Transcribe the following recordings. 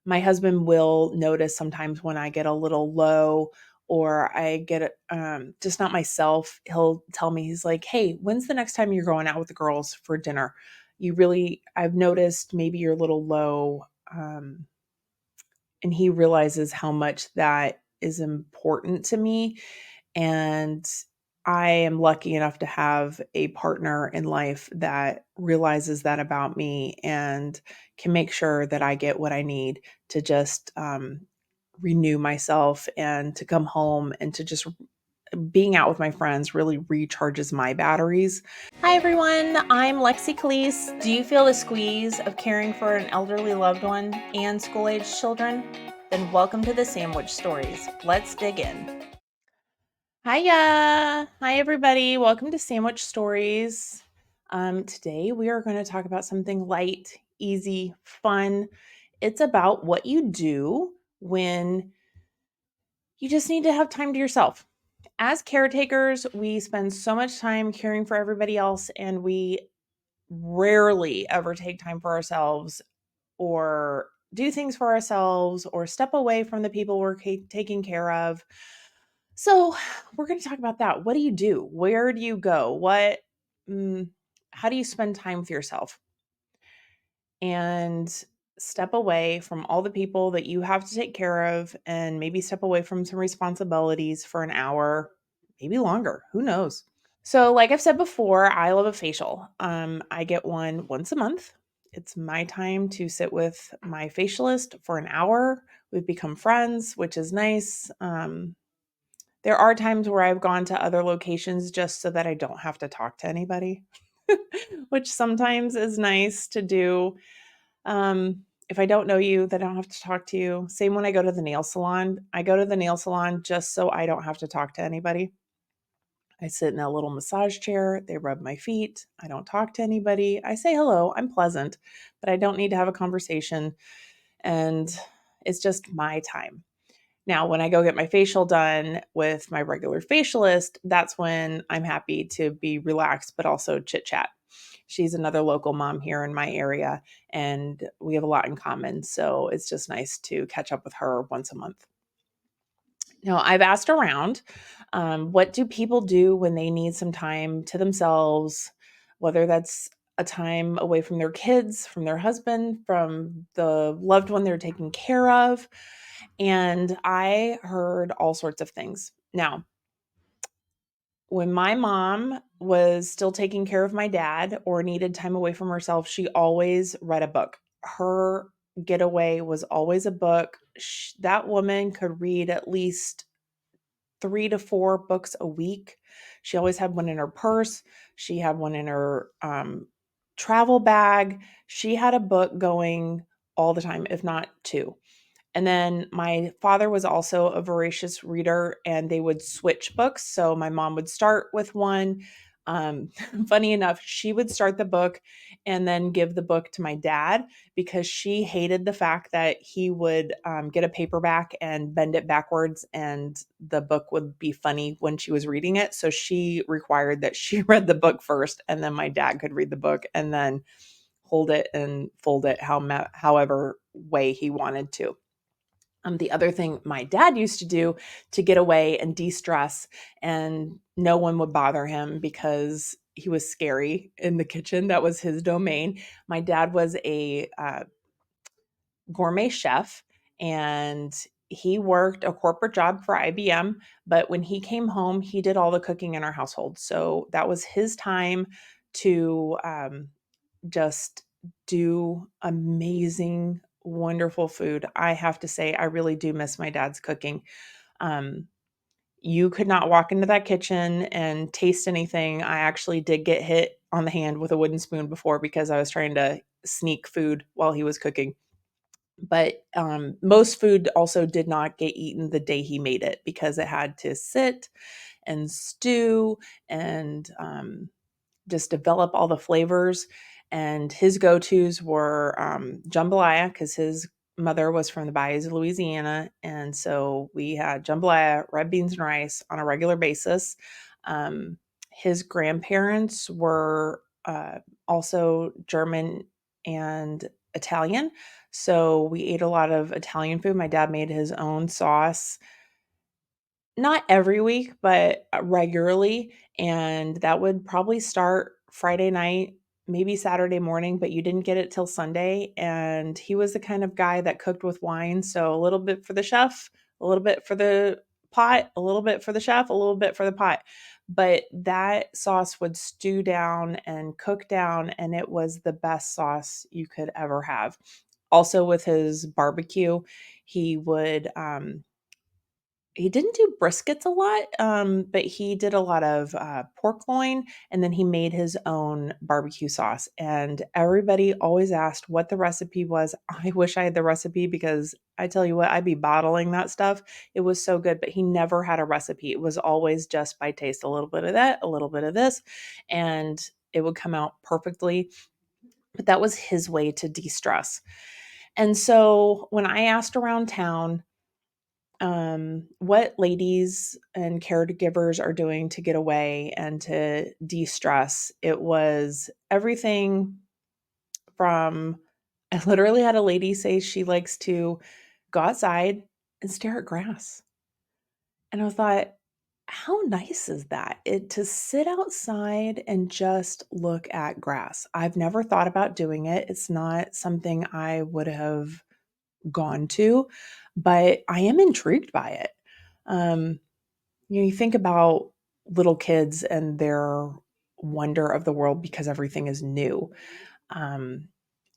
My husband will notice sometimes when I get a little low or I get just not myself. He'll tell me, he's like, "Hey, when's the next time you're going out with the girls for dinner? I've noticed maybe you're a little low." And he realizes how much that is important to me. And I am lucky enough to have a partner in life that realizes that about me and can make sure that I get what I need to just renew myself and to come home and to just being out with my friends really recharges my batteries. Hi everyone, I'm Lexie Callies. Do you feel the squeeze of caring for an elderly loved one and school-aged children? Then welcome to the Sandwich Stories. Let's dig in. Hiya! Hi everybody, welcome to Sandwich Stories. Today we are going to talk about something light, easy, fun. It's about what you do when you just need to have time to yourself. As caretakers, we spend so much time caring for everybody else, and we rarely ever take time for ourselves or do things for ourselves or step away from the people we're taking care of. So, we're going to talk about that. What do you do? Where do you go? Mm, how do you spend time with yourself? And step away from all the people that you have to take care of and maybe step away from some responsibilities for an hour, maybe longer. Who knows? So, like I've said before, I love a facial. I get one once a month. It's my time to sit with my facialist for an hour. We've become friends, which is nice. There are times where I've gone to other locations just so that I don't have to talk to anybody, which sometimes is nice to do. If I don't know you, then I don't have to talk to you. Same when I go to the nail salon. I go to the nail salon just so I don't have to talk to anybody. I sit in a little massage chair. They rub my feet. I don't talk to anybody. I say hello. I'm pleasant, but I don't need to have a conversation. And it's just my time. Now, when I go get my facial done with my regular facialist, that's when I'm happy to be relaxed, but also chit chat. She's another local mom here in my area, and we have a lot in common. So it's just nice to catch up with her once a month. Now, I've asked around, what do people do when they need some time to themselves, whether that's a time away from their kids, from their husband, from the loved one they're taking care of. And I heard all sorts of things. Now, when my mom was still taking care of my dad or needed time away from herself, she always read a book. Her getaway was always a book. That woman could read at least 3 to 4 books a week. She always had one in her purse. She had one in her travel bag. She had a book going all the time, if not two. And then my father was also a voracious reader, and they would switch books. So my mom would start with one. Um, Funny enough, she would start the book and then give the book to my dad because she hated the fact that he would get a paperback and bend it backwards, and the book would be funny when she was reading it. So she required that she read the book first, and then my dad could read the book and then hold it and fold it however way he wanted to. The other thing my dad used to do to get away and de-stress, and no one would bother him because he was scary in the kitchen. That was his domain. My dad was a gourmet chef, and he worked a corporate job for IBM. But when he came home, he did all the cooking in our household. So that was his time to just do amazing, wonderful food. I have to say, I really do miss my dad's cooking. Um, you could not walk into that kitchen and taste anything. I actually did get hit on the hand with a wooden spoon before because I was trying to sneak food while he was cooking. But most food also did not get eaten the day he made it because it had to sit and stew and just develop all the flavors. And his go-tos were jambalaya because his mother was from the bayous of Louisiana. And so we had jambalaya, red beans and rice on a regular basis. His grandparents were also German and Italian. So we ate a lot of Italian food. My dad made his own sauce, not every week, but regularly. And that would probably start Friday night, maybe Saturday morning, but you didn't get it till Sunday. And he was the kind of guy that cooked with wine. So a little bit for the chef, a little bit for the pot, a little bit for the chef, a little bit for the pot. But that sauce would stew down and cook down, and it was the best sauce you could ever have. Also, with his barbecue, he would he didn't do briskets a lot, but he did a lot of pork loin, and then he made his own barbecue sauce. And everybody always asked what the recipe was. I wish I had the recipe because I tell you what, I'd be bottling that stuff. It was so good, but he never had a recipe. It was always just by taste, a little bit of that, a little bit of this, and it would come out perfectly. But that was his way to de stress. And so when I asked around town, what ladies and caregivers are doing to get away and to de-stress. It was everything from, I literally had a lady say she likes to go outside and stare at grass. And I thought, how nice is that? It to sit outside and just look at grass. I've never thought about doing it. It's not something I would have gone to, but I am intrigued by it. Um, you think about little kids and their wonder of the world because everything is new. Um,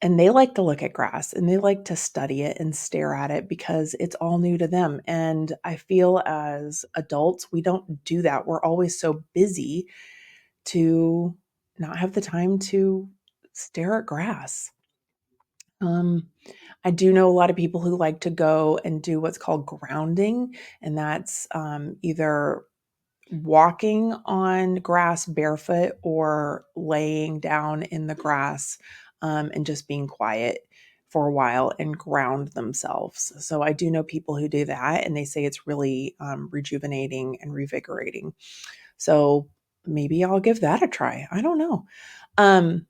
and they like to look at grass and they like to study it and stare at it because it's all new to them. And I feel as adults, we don't do that. We're always so busy to not have the time to stare at grass. Um, I do know a lot of people who like to go and do what's called grounding, and that's either walking on grass barefoot or laying down in the grass and just being quiet for a while and ground themselves. So I do know people who do that, and they say it's really rejuvenating and revigorating. So maybe I'll give that a try. I don't know. Um,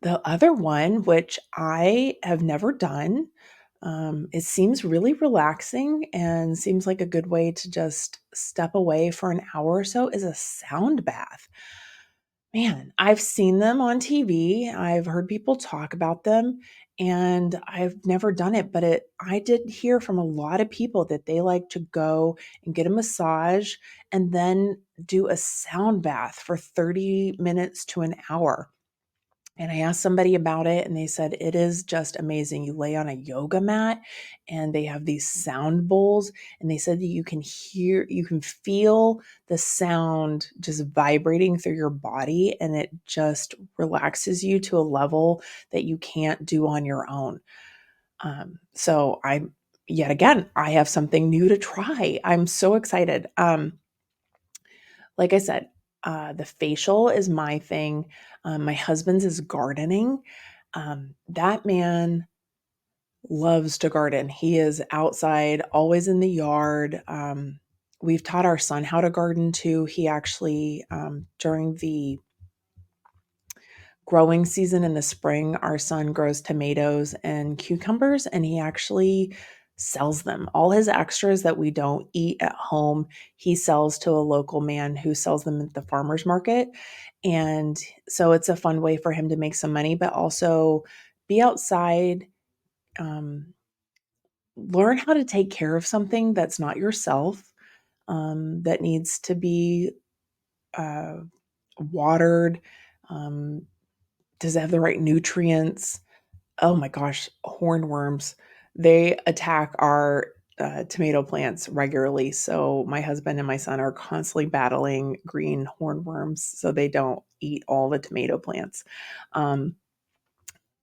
the other one, which I have never done, it seems really relaxing and seems like a good way to just step away for an hour or so, is a sound bath. Man, I've seen them on TV. I've heard people talk about them and I've never done it, but I did hear from a lot of people that they like to go and get a massage and then do a sound bath for 30 minutes to an hour. And I asked somebody about it and they said it is just amazing. You lay on a yoga mat and they have these sound bowls and they said that you can feel the sound just vibrating through your body and it just relaxes you to a level that you can't do on your own. So yet again, I have something new to try. I'm so excited. Like I said, the facial is my thing. My husband's is gardening. That man loves to garden. He is outside, always in the yard. We've taught our son how to garden too. He actually, during the growing season in the spring, our son grows tomatoes and cucumbers, and he actually sells them. All his extras that we don't eat at home, he sells to a local man who sells them at the farmer's market. And so it's a fun way for him to make some money, but also be outside, um, learn how to take care of something that's not yourself, that needs to be uh, watered. Um, does it have the right nutrients? Oh my gosh, hornworms. They attack our tomato plants regularly. So my husband and my son are constantly battling green hornworms so they don't eat all the tomato plants. Um,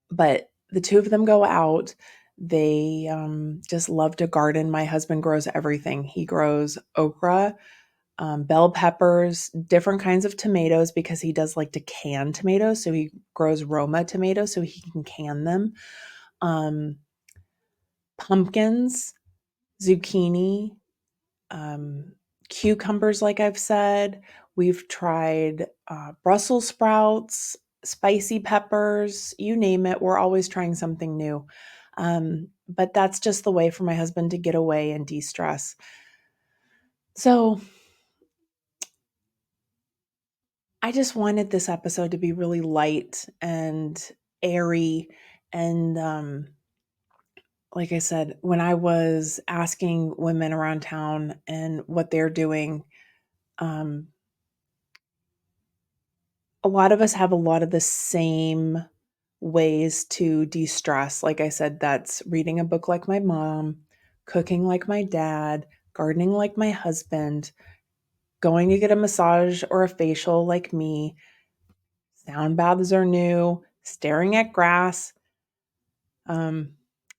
but the two of them go out. They just love to garden. My husband grows everything. He grows okra, bell peppers, different kinds of tomatoes because he does like to can tomatoes. So he grows Roma tomatoes so he can can them. Um, Pumpkins, zucchini, um, cucumbers, like I've said. We've tried Brussels sprouts. spicy peppers, you name it. We're always trying something new. But that's just the way for my husband to get away and de-stress. So I just wanted this episode to be really light and airy. And like I said, when I was asking women around town and what they're doing, um, a lot of us have a lot of the same ways to de-stress. Like I said, that's reading a book like my mom, cooking like my dad, gardening like my husband, going to get a massage or a facial like me. Sound baths are new, staring at grass. Um,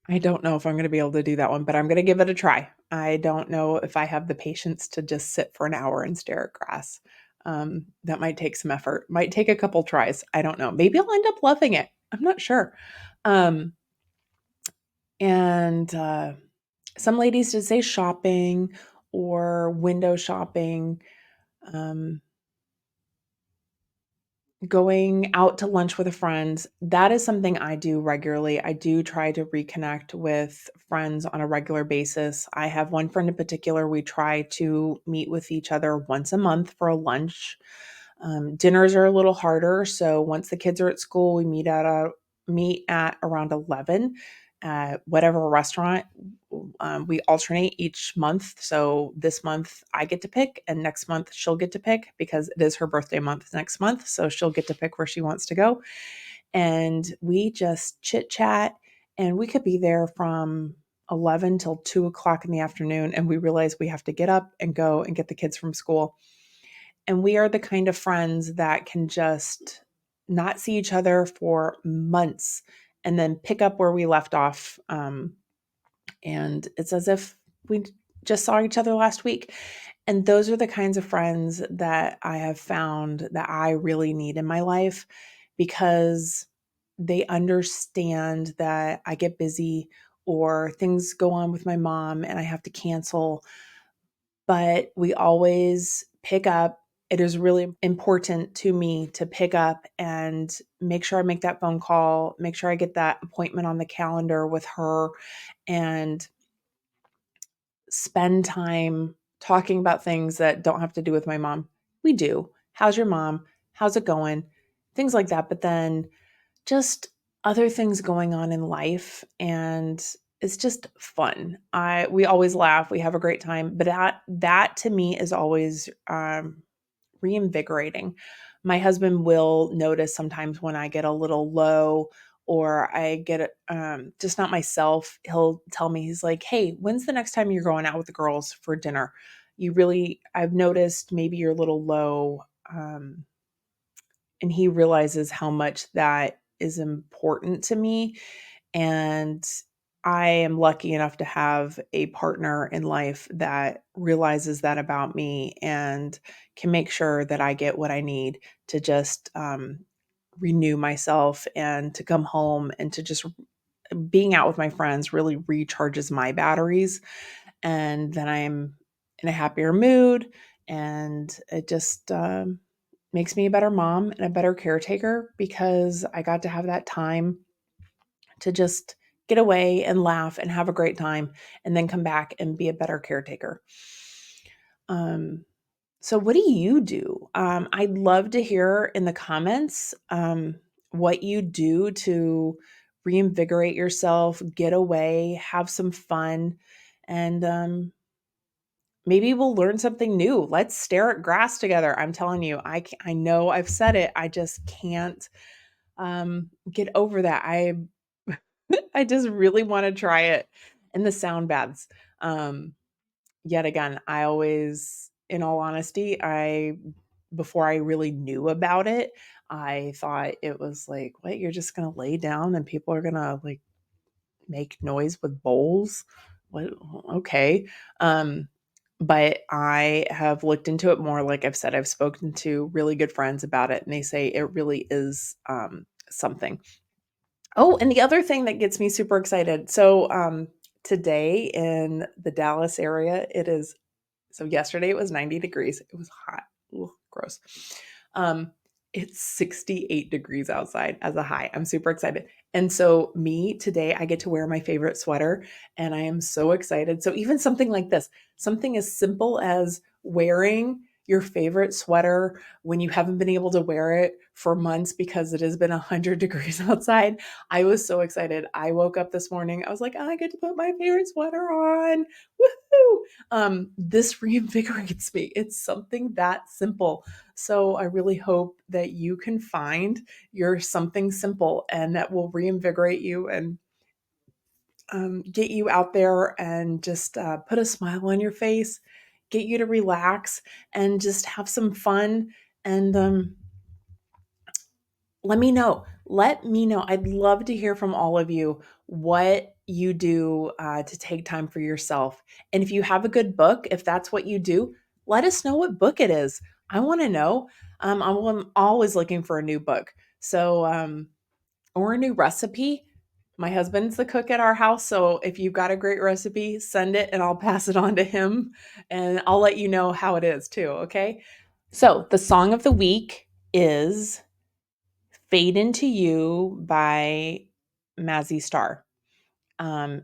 I don't know if I'm going to be able to do that one, but I'm going to give it a try. I don't know if I have the patience to just sit for an hour and stare at grass. That might take some effort, might take a couple tries. I don't know. Maybe I'll end up loving it. I'm not sure. Um, and some ladies did say shopping or window shopping. Um, Going out to lunch with a friend, that is something I do regularly. I do try to reconnect with friends on a regular basis. I have one friend in particular, we try to meet with each other once a month for a lunch. Dinners are a little harder, so once the kids are at school, we meet at around 11 at whatever restaurant. We alternate each month. So this month I get to pick, and next month she'll get to pick because it is her birthday month next month. So she'll get to pick where she wants to go. And we just chit chat, and we could be there from 11 till 2 o'clock in the afternoon. And we realize we have to get up and go and get the kids from school. And we are the kind of friends that can just not see each other for months and then pick up where we left off. And it's as if we just saw each other last week. And those are the kinds of friends that I have found that I really need in my life, because they understand that I get busy or things go on with my mom and I have to cancel, but we always pick up. It is really important to me to pick up and make sure I make that phone call, make sure I get that appointment on the calendar with her, and spend time talking about things that don't have to do with my mom. We do. How's your mom? How's it going? Things like that. But then just other things going on in life, and it's just fun. I We always laugh, we have a great time, but that to me is always reinvigorating. My husband will notice sometimes when I get a little low or I get just not myself. He'll tell me, he's like, "Hey, when's the next time you're going out with the girls for dinner? I've noticed maybe you're a little low." And he realizes how much that is important to me. And I am lucky enough to have a partner in life that realizes that about me and can make sure that I get what I need to just renew myself and to come home, and to just being out with my friends really recharges my batteries. And then I'm in a happier mood, and it just makes me a better mom and a better caretaker, because I got to have that time to just get away and laugh and have a great time, and then come back and be a better caretaker. Um, so what do you do? I'd love to hear in the comments what you do to reinvigorate yourself, get away, have some fun, and maybe we'll learn something new. Let's stare at grass together. I'm telling you, I know I've said it. I just can't get over that. I just really want to try it. In the sound baths. Yet again, I always, in all honesty, before I really knew about it, I thought it was like, what, you're just gonna lay down and people are gonna like make noise with bowls? What? Okay. Um, but I have looked into it more. Like I've said, I've spoken to really good friends about it, and they say it really is something. Oh, and the other thing that gets me super excited. So, today in the Dallas area, yesterday it was 90 degrees. It was hot. Ooh, gross. Um, It's 68 degrees outside as a high. I'm super excited. And so, me today, I get to wear my favorite sweater and I am so excited. So, even something like this, something as simple as wearing your favorite sweater when you haven't been able to wear it for months because it has been 100 degrees outside. I was so excited. I woke up this morning. I was like, I get to put my favorite sweater on. Woohoo! This reinvigorates me. It's something that simple. So I really hope that you can find your something simple and that will reinvigorate you and get you out there and just put a smile on your face, get you to relax and just have some fun. And let me know. Let me know. I'd love to hear from all of you what you do to take time for yourself. And if you have a good book, if that's what you do, let us know what book it is. I want to know. I'm always looking for a new book. So, or a new recipe. My husband's the cook at our house. So if you've got a great recipe, send it and I'll pass it on to him and I'll let you know how it is too. Okay. So the song of the week is Fade Into You by Mazzy Star. Mazzystar.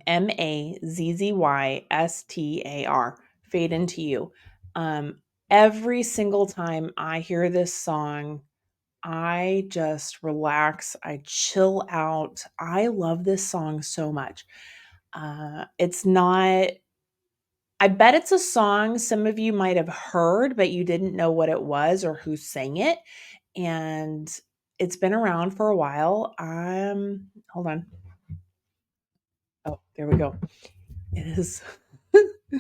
Fade Into You. Every single time I hear this song, I just relax. I chill out. I love this song so much. It's not, I bet it's a song some of you might have heard, but you didn't know what it was or who sang it. And it's been around for a while. Hold on. Oh, there we go. It is,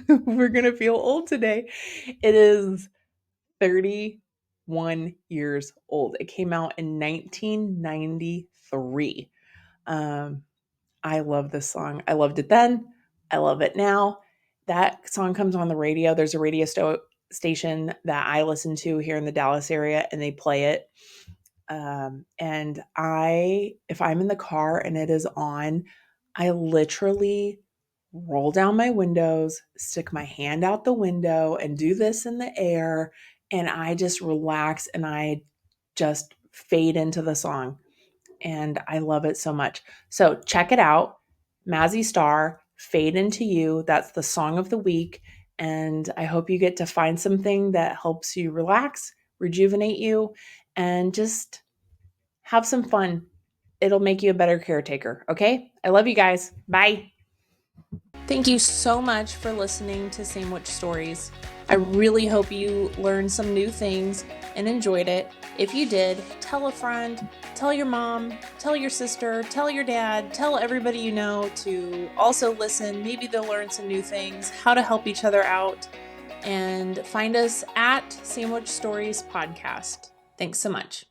we're going to feel old today. It is 31 years old. It came out in 1993. Um, I love this song. I loved it then. I love it now. That song comes on the radio. There's a station that I listen to here in the Dallas area, and they play it. And if I'm in the car and it is on, I literally roll down my windows, stick my hand out the window, and do this in the air. And I just relax and I just fade into the song. And I love it so much. So check it out. Mazzy Star, Fade Into You. That's the song of the week. And I hope you get to find something that helps you relax, rejuvenate you, and just have some fun. It'll make you a better caretaker. Okay. I love you guys. Bye. Thank you so much for listening to Sandwich Stories. I really hope you learned some new things and enjoyed it. If you did, tell a friend, tell your mom, tell your sister, tell your dad, tell everybody you know to also listen. Maybe they'll learn some new things, how to help each other out, and find us at Sandwich Stories Podcast. Thanks so much.